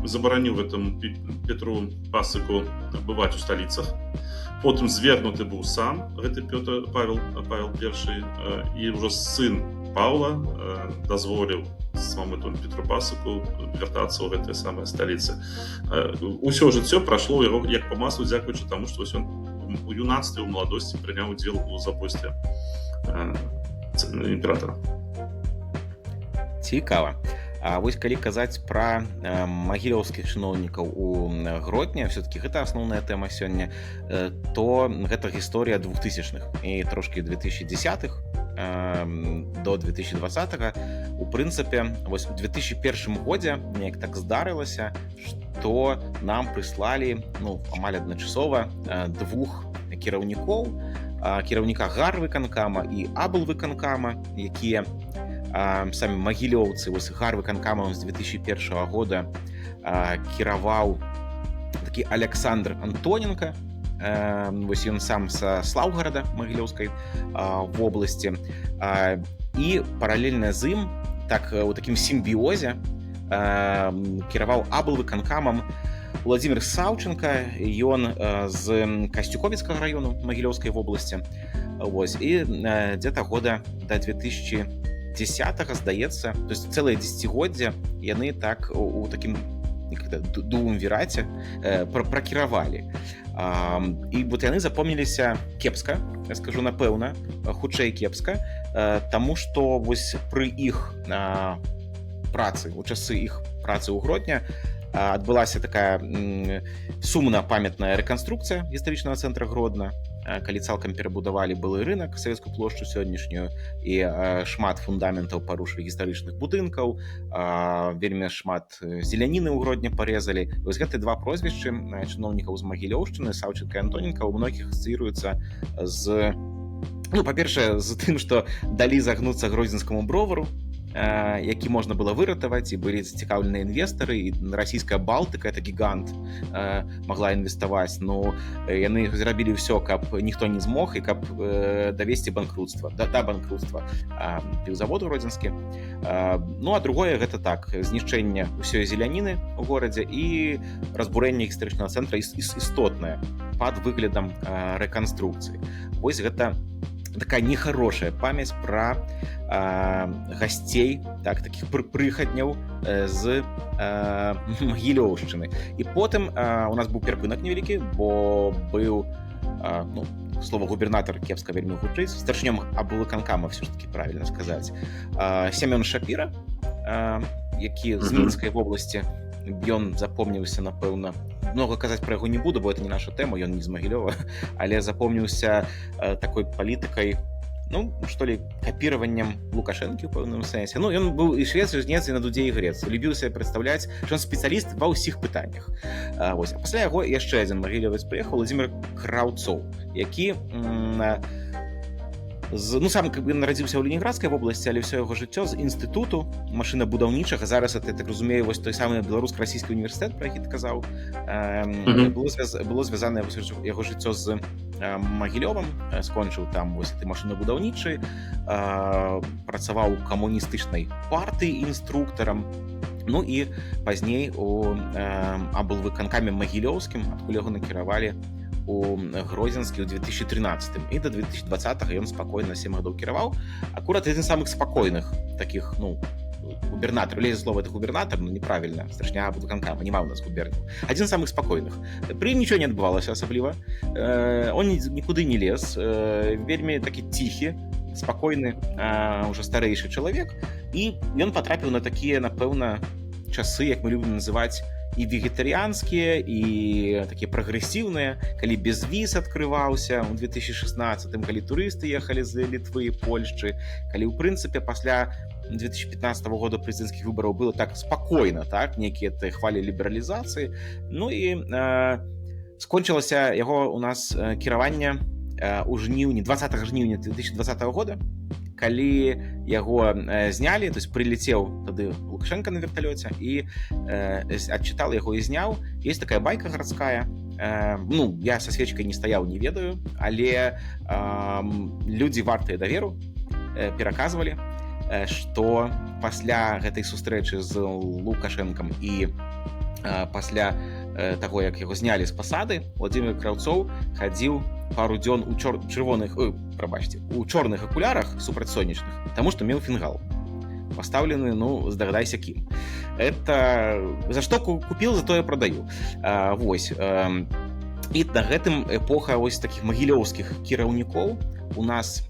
забараніў гэтаму Петру Пасыку бываць у сталіцах. Потым звергнуты быў сам гэты Павел I, і ўжо сын Паўла дазволіў самому Петру Пасыку вяртацца ў гэтыя самыя сталіцы. Усё жыццё прайшло яго як па маслу, дзякуючы таму, што ён у юнацтве, у маладосці прыняў удзел у забойстве імператара. Цікава. А вось калі казаць пра магілёўскіх чыноўнікаў у Гродні, все-таки гэта асноўная тэма сёння, то гэта гісторыя 2000-х і трошкі 2010-х до 2020-го. У прынцыпе, вось у 2001 годзе неяк так здарылася, што нам прыслалі амаль адначасова двух кіраўніка гарвыканкама і аблвыканкама, якія самі магілёўцы. Вось гарвыканкамам з 2001 года кіраваў такі Александр Антоненко. Вось ён сам са Слаўгарада Магілёўскай вобласці, і паралельна з ім, так у такім сімбіозе, кіраваў аблвыканкамам Владзімір Саўченка. Ён з Касцюковіцкага раёну Магілёўскай вобласці. Вось, і дзе-то года да 2010-го, здаецца, то есть цэлае дзесяцігоддзе яны так у такім дуумвіраце пракіравалі. І вот яны запомніліся кепска, я скажу напэўна, хутчэй кепска, таму што вось пры іх працы, у часы іх працы ў Гродні адбылася такая сумна памятная рэканструкцыя гістарычнага цэнтра Гродна, калі цалкам перабудавалі былы рынак, Савецкую плошчу сённяшнюю, і шмат фундаментаў парушылі гістарычных будынкаў, вельмі шмат зеляніны ў Гродні парезалі. І вось гэты два прозвішчы чыноўнікаў з Магілёўшчыны, Саўченка і Антоненка, у многіх асацыююцца з, па-першае, з тым, што далі загнуцца гродзенскаму бровару, які можна было выратаваць, і былі зацікаўленыя інвестары, і расійская Балтыка, это гігант, магла інвеставаць, яны зрабілі ўсё, каб ніхто не змог і каб давесці банкрутства, да банкрутства піўзавод гродзенскі. А другое, гэта так, знішчэнне ўсёй зеляніны ў горадзе і разбурэнне гістарычнага цэнтра істотнае пад выглядам рэканструкцыі. Вось гэта такая нехарошая памяць пра гасцей, такіх прыхадняў з Магілёўшчыны. І потым у нас быў перапынак невялікі, бо быў, слова губернатар кепска вельмі гучыць, старшынём аблвыканкама, все ж таки правильно сказаць, Сямён Шапіра, які з Мінскай вобласці. Ён запомніўся, напэўна, много казаць пра яго не буду, бо это не наша тэма, ён не з Магілёва, але запомніўся такой палітыкай, капіраваннем Лукашэнкі ў пэўным сэнсе. Ён быў і швец, і жнец, і на дудзе і грец. Любіў сябе прадстаўляць, што ён спецыяліст ва ўсіх пытаннях. А пасля яго яшчэ адзін магілёвец прыехаў, Владзімір Краўцоў, які сам нарадзіўся ў Ленінградскай вобласці, але ўсё яго жыццё з інстытуту машынабудаўнічага. Зараз это, так разумею, вось той самы беларуска-расійскі універсітэт, про які ты казаў, было звязанае яго жыццё з Магілёвам, скончыў там вось ты машынабудаўнічы, працаваў у камуністычнай партыі інструктарам, і пазней у аблвыканкаме магілёўскім, адкуль яго накіравалі у Гродзенскі ў 2013 і до 2020 ён спакойна 7 гадоў кіраваў. Акурат адзін з самых спакойных такіх, губернатор, лезе слово это губернатор, неправільна, страшня аблвыканкама, няма ў нас губернатор. Адзін з самых спакойных. Пры ім нічого не адбывалася асабліва. Он нікуды не лез, вельмі такі ціхі, спакойны, уже старэйшы чалавек, і ён патрапіў на такія, напэўна, часы, як мы любім называць, і вегетарыянскія, і такія прагрэсіўныя, калі безвіз адкрываўся ў 2016, калі турысты ехалі з Літвы і Польшчы, калі, ў прынцыпе, пасля 2015 года прэзідэнцкіх выбараў было так спакойна, нейкія хвалі лібералізацыі. І скончылася яго у нас кіраванне ў жніўні, 20 жніўня 2020 года, калі яго знялі, то есть прилетеў тады Лукашенко на верталёце і адчытал яго і зняў. Есть такая байка гарадская, я са свечкай не стаяў, не ведаю, але людзі вартыя даверу пераказвалі, што пасля гэтай сустрэчы з Лукашэнкам і пасля таго, як яго знялі з пасады, Владзімір Краўцоў хадзіў пару дзён у у чорных акулярах супрацьсонечных, таму што меў фінгал пастаўлены, здагадайся кім. Это за што купіў, за тое прадаю. Вось. І на гэтым эпоха вось такіх магілёўскіх кіраўнікоў у нас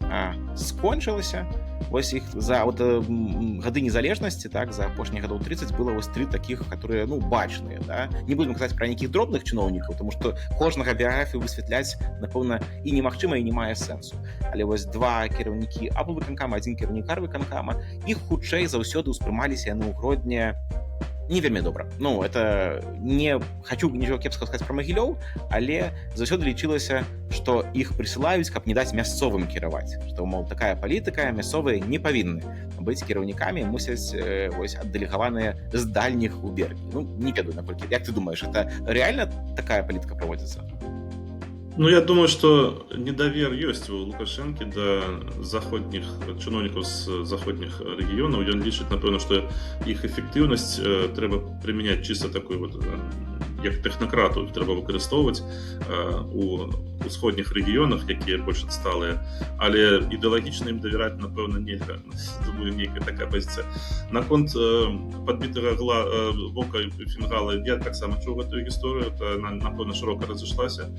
скончылася. Вось іх за гады незалежнасці, так, за апошніх гадоў 30 было вось 3 такіх, которые, ну, бачныя, да? Не будем казаць пра нейкіх дробных чыноўнікаў, тому што кожнага біяграфію высвятляць, напэўна, і немагчыма, і не мае сэнсу. Але вось 2 кіраўнікі аблвыканкама, 1 кіраўнік арвыканкама, іх хутчэй заўсёды ўспрымаліся яны ў Гродні не вельмі добра. Ну, это не хочу нічого кепскага сказаць пра Магілёў, але заўсёды лічылася, што іх прысылаюць, каб не даць мясцовым кіраваць. Што, мол, такая палітыка, мясцовыя не павінны быць кіраўнікамі, мусяць вось аддэлегаваныя з дальніх губерній. Ну, не ведаю, наколькі. Як ты думаеш, это реально такая палітыка праводзіцца? Ну, я думаю, что недовер есть у Лукашенко до заходних чиновников с заходних регионов. Он лічыць, напэўна, что их эффективность трэба применять чисто такой вот, як технократу, трэба выкарыстоўваць у усходніх рэгіёнах, якія больш адсталыя, але ідэалагічна ім давяраць, напэўна, нельга. Думаю, нейкая такая пазіцыя. Наконт падбітага вока фінгала я таксама чуў гэтую гісторыю, это, напэўна, шырока разышлася.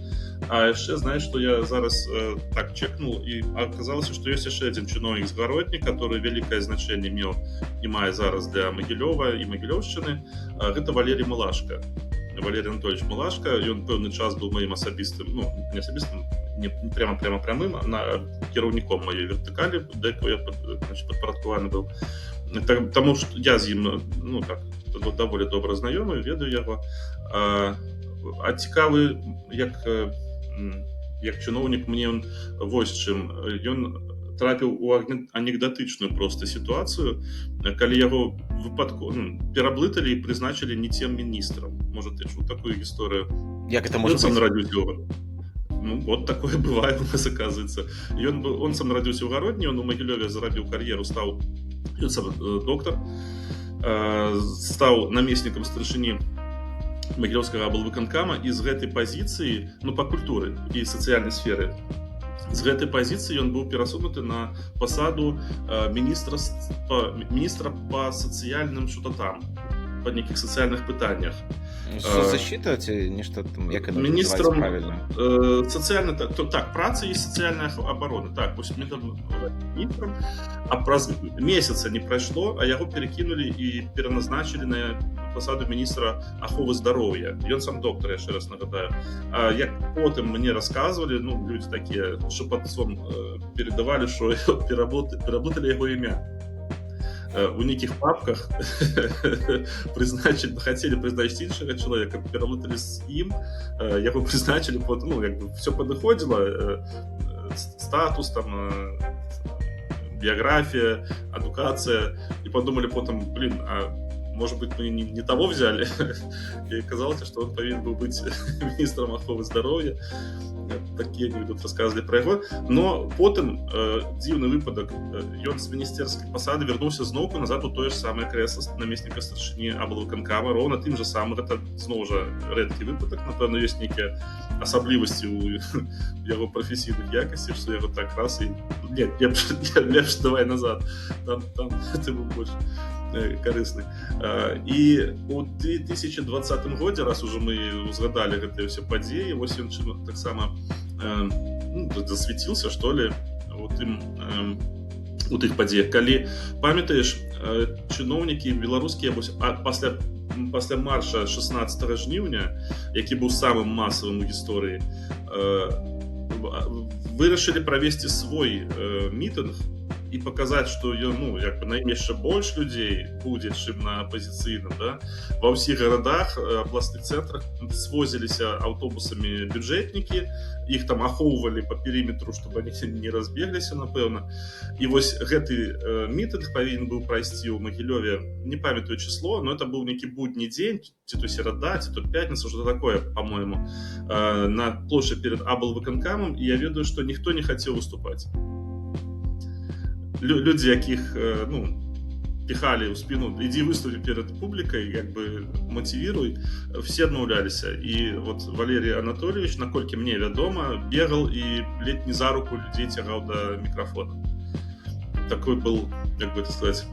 А яшчэ, знаешь, что я зараз так чекнул, и оказалось, что есть еще один чиновник с Городни, который великое значение имел и мае зараз для Могилева и Могилевщины. Это Валерий Малашко. Валерий Анатольевич Малашко, и он пэўны час был моим особистым, ну, не особистым, не прямо прямым, а кіраўніком моей вертикали, до якой я подпарадкаваны был. Тому что я з ім, ну, так, доволі добра знаёмы, ведаю яго. А цікавы, як чыноўнік, мне ён вось чым. Ён трапіў у анекдотычную просто ситуацию, калі яго пераблыталі і прызначылі не тем міністрам. Можа, ты чуў такую гісторыю? Як это можа быць? Ну, вот такое бывает у нас, оказывается. Он сам нарадзіўся ў Гародні, он у Магілёве зарабіў кар'еру, стаў, ён сам доктар, стаў намеснікам старшыні Магілёўскага аблвыканкама, і з гэтай пазіцыі, ну, па культуры і сацыяльнай сферы, з гэтай пазіцыі ён быў перасунуты на пасаду міністра па сацыяльным шутатам, па нейкіх сацыяльных пытаннях. Соцзащита ці нешта там, як это міністрам правильно? Сацыяльна, так, праца і сацыяльная абарона. Так, вось міністрам, а праз месяца не прайшло, а яго перакінулі і пераназначылі на пасаду міністра аховы здароўя. Ён сам доктар, яшчэ раз нагадаю. Як потым мне расказвалі, ну, людзі такія шапатцом передавалі, што пераблыталі яго імя. У нейкіх папках хотели призначить іншага чалавека, пераблыталі з ім, яго прызначылі, ну, як бы все падыходзіла, статус, там, биография, адукацыя, і подумали потом, блин, а может быть, мы не того взяли, и оказалось, что он повинен был быть министром аховы здароўя. Такія анекдоты рассказывали про яго. Но потым дзіўны выпадак, ён з міністэрскай пасады вярнуўся зноўку назад у тое ж самае крэсла намесніка старшыні аблвыканкама, роўна тым жа самым. Гэта зноў жа рэдкі выпадак, напэўна, ёсць нейкія асаблівасці ў яго прафесійных якасцях, што яго так раз і нет, лепш давай назад, там ты быў больш карысны. І ў 2020 годзе, раз уже мы узгадалі гэтыя ўсе падзеі, вось ён таксама засвяціўся, што ли, у тых падзеях. Калі памятаеш, чыноўнікі беларускія пасля марша 16 жніўня, які быў самым масавым у гісторыі, вырашылі правесці свой мітынг і паказаць, што ну, як бы, на ім яшчэ больш людзей будзе, чым на апазіцыйным, да? Ва ўсіх гарадах, абласных цэнтрах свозіліся аўтобусамі бюджэтнікі, іх там ахоўвалі па перыметру, чтобы они не разбегліся, напэўна. І вось гэты мітынг павінен быў прайсці ў Магілёве, не памятаю число, но это быў нейкі будні дзень, ці то серада, ці то пятніца, что такое, по-моему, на плошчы перед аблвыканкамам, і я ведаю, што ніхто не хацеў выступаць. Люди, якіх, ну, пихали в спину, иди выступи перед публикой, как бы мотивируй, все адмаўляліся. И вот Валерий Анатольевич, наколькі мне вядома, бегал и ледь не за руку людей тягал до микрофона. Такой был, как бы это сказать,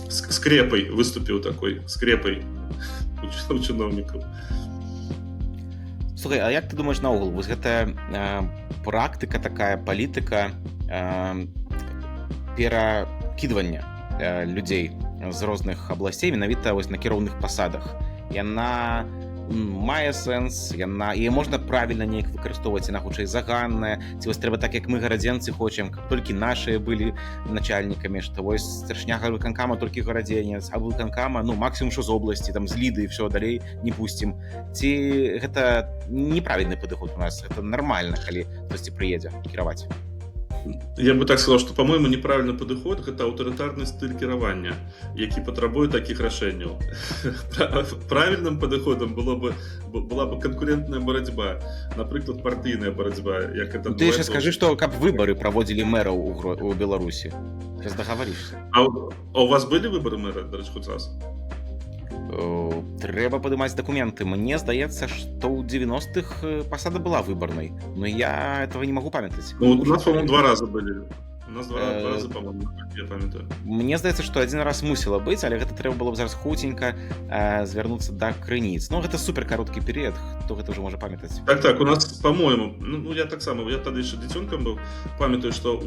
скрепой, выступил такой скрепой у чиновников. Слухай, а як ты думаеш наогул вось гэта практыка, такая палітыка перакідвання людзей з розных абласцей менавіта вось на кіроўных пасадах, яна мае сэнс, яе можна правільна неяк выкарыстоўваць, яна хутчэй заганная, ці вось трэба так, як мы гарадзенцы хочам, каб толькі нашыя былі начальнікамі, што вось старшыня гарвыканкама толькі гарадзенец, а выканкама, максімум што з обласці, там з Ліды і ўсё, далей не пусцім. Ці гэта неправільны падыход у нас, гэта нармальна, калі хтосьці прыедзе кіраваць? Я бы так сказал, что, по-моему, неправильный подход – это аўтарытарны стыль кіравання, які патрабуе такіх рашэнняў. Правильным падыходам была бы канкурентная барацьба, напрыклад, партыйная барацьба, як это. Ты яшчэ скажы, што каб выбары праводзілі мэраў у Беларусі. Зараз дагаварышся. А у вас былі выбары мэра, дарэчы, хоць раз? Трэба падымаць дакументы. Мне здаецца, што ў 90-х пасада была выбарнай, но я этого не магу памятаць. У нас, по-моему, 2 раза былі. У нас 2 раза, по-моему, я памятаю. Мне здаецца, што 1 раз мусіла быць, але гэта трэба было б зараз хуценька звярнуцца да крыніц. Гэта супер кароткі перыяд, хто гэта ўжо можа памятаць. Так, у нас, по-моему, я таксама, я тады яшчэ дзіцёнкам быў, памятаю, што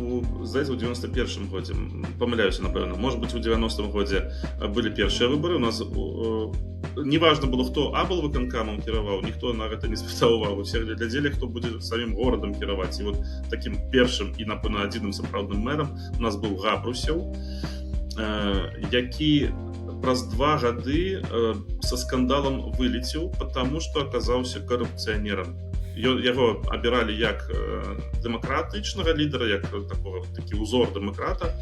здаецца, у 91-м годзе, памыляюся, напэўна, можа быць, у 90-м годзе былі першыя выбары, у нас неважна было, хто аблвыканкамам кіраваў, ніхто на гэта не звяртаў увагу, усе глядзелі, хто будзе самім горадам кіраваць. І вот такім першым і, напэўна, адзіным сапраўдным мэрам у нас быў Габрусеў, які праз 2 гады са скандалам вылецеў, потому што аказаўся карупцыянерам. Яго абіралі як дэмакратычнага лідара, як такі ўзор дэмакрата,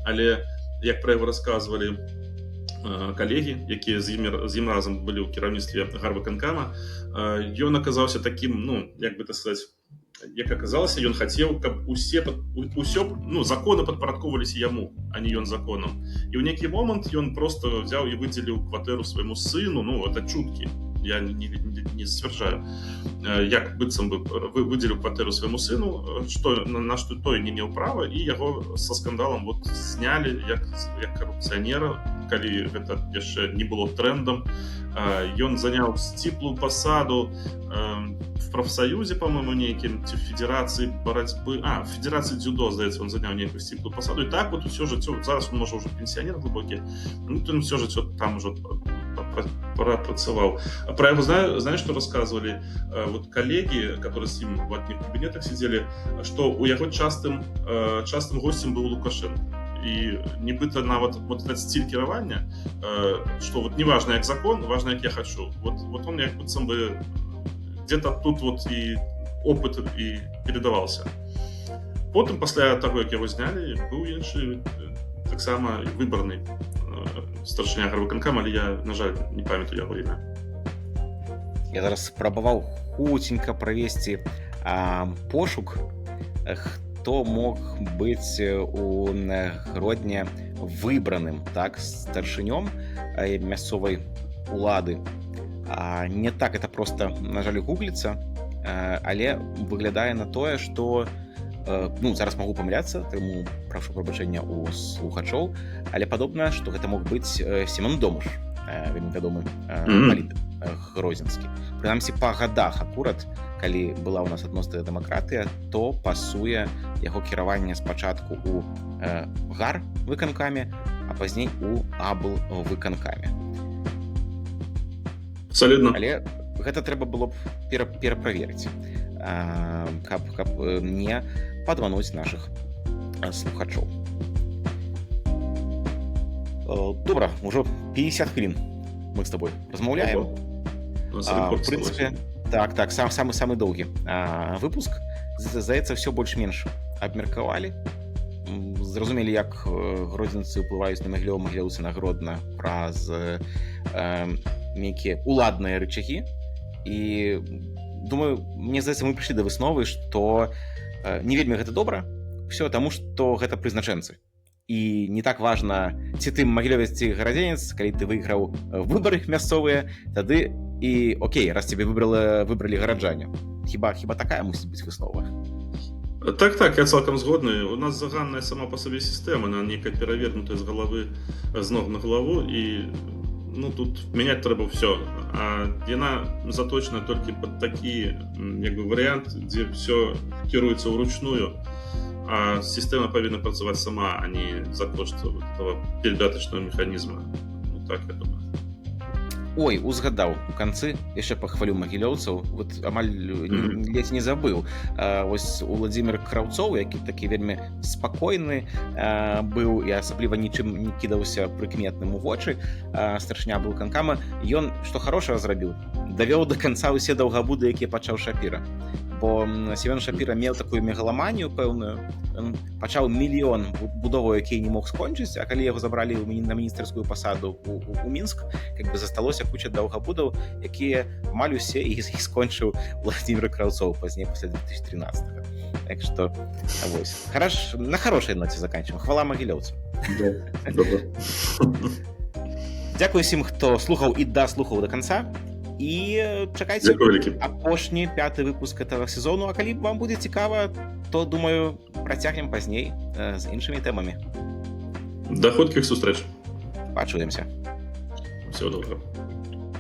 але, як пра яго расказвалі калегі, якія з ім разам былі ў кіраўніцтве гарвыканкама, ён аказаўся такім, як бы так сказаць, як аказалася, ён хацеў, каб ўсё законы падпарадкоўваліся яму, а не ён законам. І ў нейкі момант ён проста взяў і выдзеліў кватэру свайму сыну, это чуткі, я не сцвярджаю, як быццам бы выдзеліў кватэру свайму сыну, на што той не меў права, і яго са скандалам знялі як карупцыянера, калі гэта яшчэ не было трендам. Ён заняў сціплую пасаду в прафсаюзе, по-моему, нейкім, ці в федэрацыі барацьбы, в федэрацыі дзюдо, здаецца, он заняў нейкую сціплую пасаду, і так вот усё жыццё, зараз он можа ўжо пенсіянер глыбокі, то усё жыццё там ужо прапрацаваў. Пра яго знаеш, што расказвалі калегі, которые з ім в адных кабінетах сидзелі, што у яго частым госцем быў Лукашенко. І нібыта нават этот стиль кіравання, што неважна як закон, важна як я хочу. Вот он як быццам бы где-то тут і опыт і передавался. Потым, пасля таго, як яго знялі, быў іншы, таксама выбарны старшыня гарвыканкама, але я, на жаль, не памятаю яго імя. Я зараз спрабаваў хуценька правесці пошук, хто мог быць у Гродні выбраным старшынём мясцовай улады. Не так это просто, на жаль, гугліцца, але выглядае на тое, што зараз магу памыляцца, таму прашу прабачэння ў слухачоў, але падобна, што гэта мог быць Семён Домуш, вельмі вядомы палітык гродзенскі. Прынамсі, па гадах акурат, калі была ў нас адносная дэмакратыя, то пасуе яго кіраванне спачатку ў гарвыканкаме, а пазней у аблвыканкаме. Абсолютно. Але гэта трэба было б пераправерыць, каб не падмануць нашых слухачоў. Добра, ўжо 50 хвілін мы з табой размаўляем. В прынцыпе, так, самы доўгі выпуск. Здаецца, все больш-менш абмеркавалі. Зразумелі, як гродзенцы ўплываюць на Магілёў, магілёўцы на Гродна праз нейкія уладныя рычагі. І думаю, мне здаецца, мы прыйшлі да высновы, што не вельмі гэта добра, ўсё таму, што гэта прызначэнцы. І не так важна, ці ты магілёвец, ці гарадзенец, калі ты выйграў выбары мясцовыя, тады і окей, раз тебе выбралі гараджане. Хіба такая мусіць быць выснова? Так, я цалкам згодны. У нас заганная сама па сабе сістэма, она нейкая перавернутая з ног на галаву, і ну тут менять трэба все. А яна заточена толькі под такі як бы варыянт, дзе все кіруецца ўручную, а сістэма павінна працаваць сама, а не за кошт этого передатачного механізма. Ну так я думаю. Ой, узгадаў у канцы яшчэ пахвалю магілёўцаў, вот амаль ледзь не забыў. Вось Уладзімір Краўцоў, які такі вельмі спакойны быў і асабліва нічым не кідаўся прыкметным у вочы, старшыня аблканкама, ён што хорошага зрабіў, давёў да канца ўсе даўгабуды, якія пачаў Шапіра. Бо Семён Шапіра меў такую мегаламанію пэўную, ён пачаў мільён будоваў, які не мог скончыць, а калі яго забралі на міністэрскую пасаду у Мінск, как бы засталося куча даўгабудаў, якія амаль усе іх скончыў Уладзімір Краўцоў пазней пасля 2013. Так што вось. На хорошай ноце заканчиваем. Хвала магілёўцам. Дзякуй усім, хто слухаў і даслухаў до канца. І чакайце апошні 5-й выпуск этого сезону, а калі вам будзе цікава, то, думаю, працягнем пазней з іншымі тэмамі. Да хуткіх сустрэч. Пачуемся. Всего доброго.